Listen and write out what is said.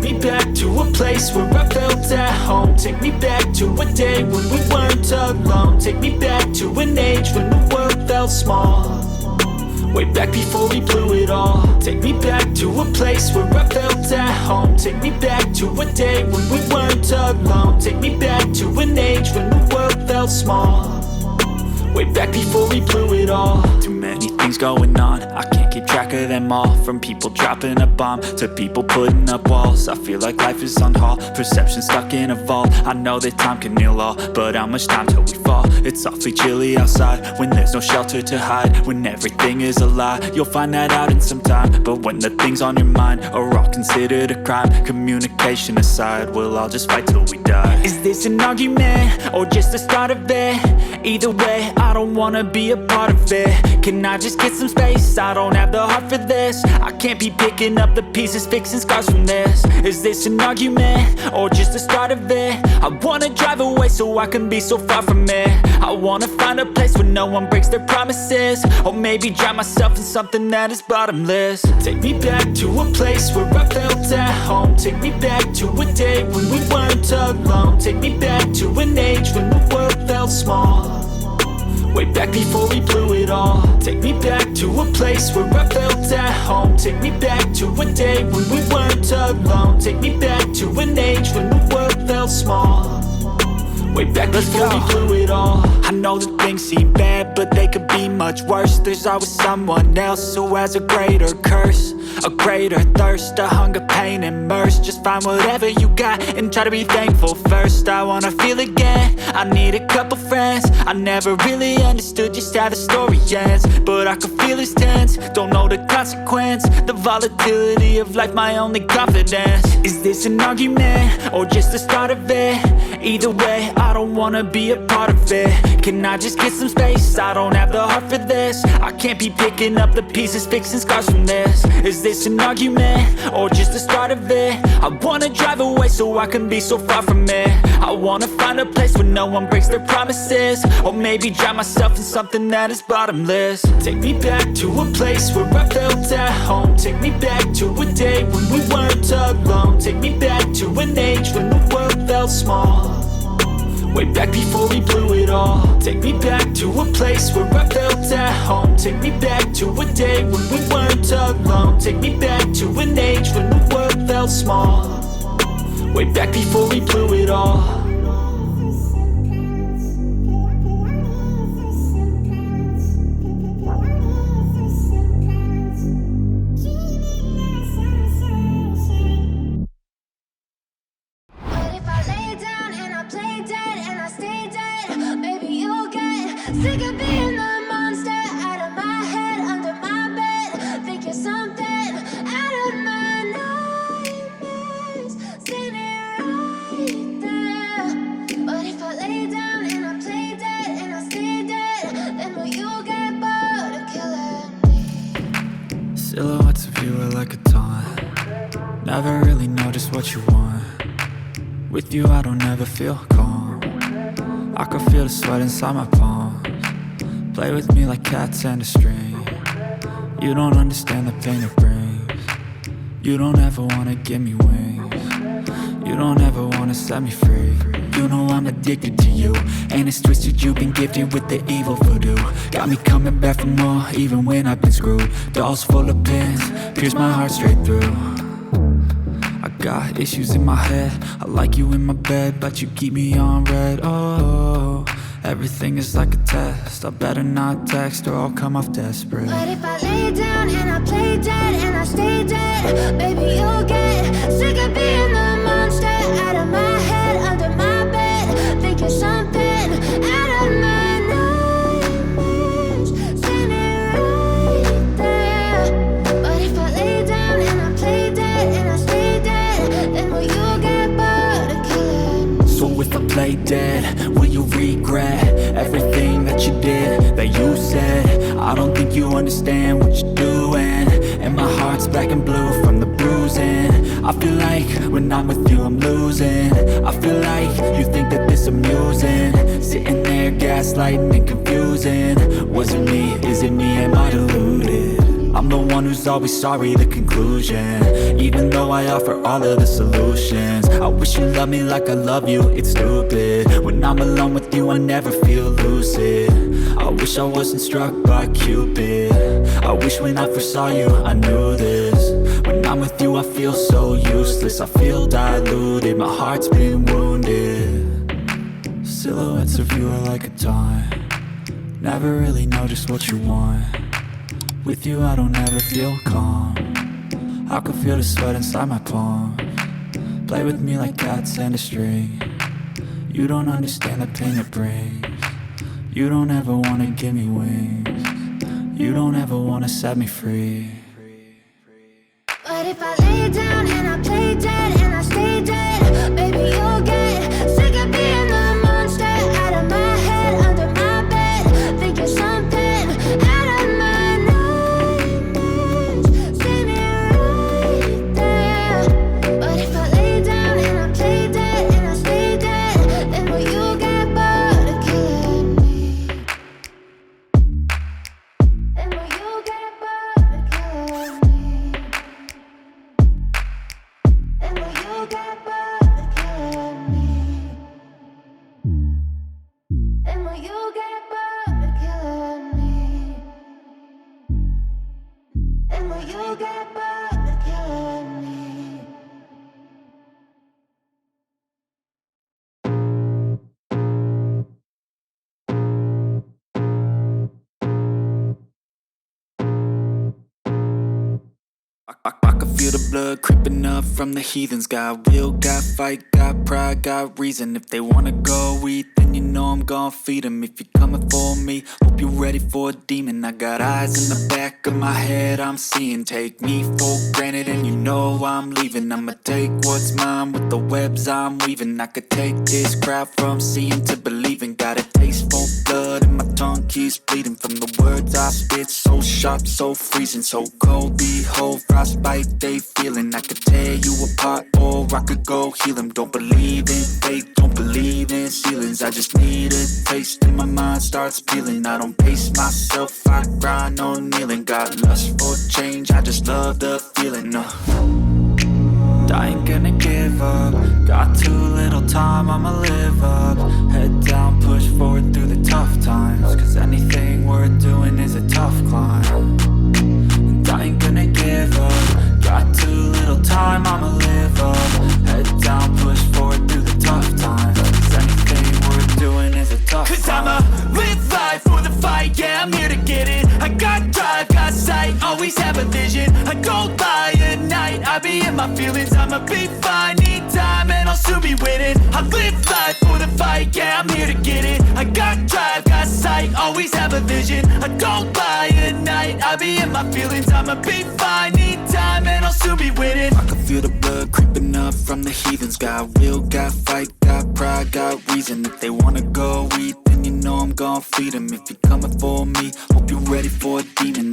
Take me back to a place where I felt at home. Take me back to a day when we weren't alone. Take me back to an age when the world felt small, way back before we blew it all. Take me back to a place where I felt at home. Take me back to a day when we weren't alone. Take me back to an age when the world felt small, way back before we blew it all. Too many things going on, I can't keep track of them all. From people dropping a bomb to people putting up walls. I feel like life is on hold, perception stuck in a vault. I know that time can heal all, but how much time till we fall? It's awfully chilly outside when there's no shelter to hide. When everything is a lie, you'll find that out in some time. But when the things on your mind are all considered a crime, communication aside, we'll all just fight till we die. Is this an argument or just the start of it? Either way, I don't wanna be a part of it. Can I just get some space? I don't have the heart for this. I can't be picking up the pieces, fixing scars from this. Is this an argument or just the start of it? I wanna drive away so I can be so far from it. I wanna find a place where no one breaks their promises, or maybe drown myself in something that is bottomless. Take me back to a place where I felt at home. Take me back to a day when we weren't alone. Take me back to an age when the world felt small, way back before we blew it all. Take me back to a place where I felt at home. Take me back to a day when we weren't alone. Take me back to an age when the world felt small, way back before we blew it all. I know that things seem bad, but they could be much worse. There's always someone else who has a greater curse, a greater thirst, a hunger, pain, and mercy. Just find whatever you got and try to be thankful first. I wanna feel again, I need a couple friends. I never really understood just how the story ends, but I can feel it's tense, don't know the consequence. The volatility of life, my only confidence. Is this an argument or just the start of it? Either way, I don't wanna be a part of it. Can I just get some space? I don't have the heart for this. I can't be picking up the pieces, fixing scars from this. Is this an argument or just the start of it? I wanna drive away so I can be so far from it. I wanna find a place where no one breaks their promises, or maybe drown myself in something that is bottomless. Take me back to a place where I felt at home. Take me back to a day when we weren't alone. Take me back to an age when the world felt small, way back before we blew it all. Take me back to a place where I felt at home. Take me back to a day when we weren't alone. Take me back to an age when the world felt small, way back before we blew it all. Sick of being the monster out of my head, under my bed. Think you're something out of my nightmares, standing right there. But if I lay down and I play dead and I stay dead, then will you get bored of killing me? Silhouettes of you are like a taunt. Never really know just what you want. With you I don't ever feel calm. I can feel the sweat inside my palms. Play with me like cats and a string. You don't understand the pain it brings. You don't ever wanna give me wings. You don't ever wanna set me free. You know I'm addicted to you, and it's twisted, you've been gifted with the evil voodoo. Got me coming back for more, even when I've been screwed. Dolls full of pins, pierce my heart straight through. I got issues in my head, I like you in my bed, but you keep me on red. Oh, everything is like a test. I better not text or I'll come off desperate. But if I lay down and I play dead and I stay dead, baby you'll get sick of being the monster out of my head, under my bed. Think you're something out of my nightmares, standing right there. But if I lay down and I play dead and I stay dead, then will you get bored of killing me? So if I play dead, will you regret everything that you did, that you said? I don't think you understand what you're doing, and my heart's black and blue from the bruising. I feel like when I'm with you I'm losing. I feel like you think that this amusing, sitting there gaslighting and confusing. Was it me? Is it me? Am I deluded? I'm the one who's always sorry, the conclusion. Even though I offer all of the solutions, I wish you loved me like I love you, it's stupid. When I'm alone with you, I never feel lucid. I wish I wasn't struck by Cupid. I wish when I first saw you, I knew this. When I'm with you, I feel so useless. I feel diluted, my heart's been wounded. Silhouettes of you are like a taunt. Never really know just what you want. With you I don't ever feel calm. I can feel the sweat inside my palm. Play with me like cats and a string. You don't understand the pain it brings. You don't ever wanna give me wings. You don't ever wanna set me free. But if I lay down and I play dead and I stay dead, baby you'll get sick of being the monster out of my head, under my bed, thinking something out of my nightmares. See me right there. But if I lay down and I play dead and I stay dead, then will you get bored of killing me? Then will you get bored of killing me? And will you get bored of killing me? And will you get bored of killing me? And will you get bored of killing me? I can feel the blood creeping up from the heathens. Got will, got fight, got pride, got reason. If they wanna go eat, then you know I'm gon' feed them. If you're coming for me, hope you're ready for a demon. I got eyes in the back of my head, I'm seeing. Take me for granted and you know I'm leaving. I'ma take what's mine with the webs I'm weaving. I could take this crowd from seeing to believing. Got a taste for blood and my tongue keeps bleeding. From the words I spit, so sharp, so freezing. So cold, behold, frostbite they feeling. I could tear you apart or I could go heal them. Don't believe in fate, don't believe in ceilings. I just need a taste and my mind starts peeling. I don't pace myself, I grind on kneeling. Got lust for change, I just love the feeling. I ain't gonna give up. Got too little time, I'ma live up. Head down, push forward through the tough times. Cause anything worth doing is a tough climb. And I ain't gonna give up. Got too little time, I'ma live up. Head down, push forward through the tough times. Cause anything worth doing is a tough climb. Cause I'ma live life for the fight, yeah, I'm here to get it. I got drive, got sight, always have a vision. I don't lie at night, I be in my feelings. I'ma be fine, need time and I'll soon be winning. I live life for the fight, yeah, I'm here to get it. I got drive, got sight, always have a vision. I don't lie at night, I be in my feelings. I'ma be fine, need time and I'll soon be winning. I can feel the blood creeping up from the heathens. Got will, got fight, got pride, got reason. If they wanna go eat, then you know I'm gon' feed them. If you're coming for me, hope you're ready for a demon.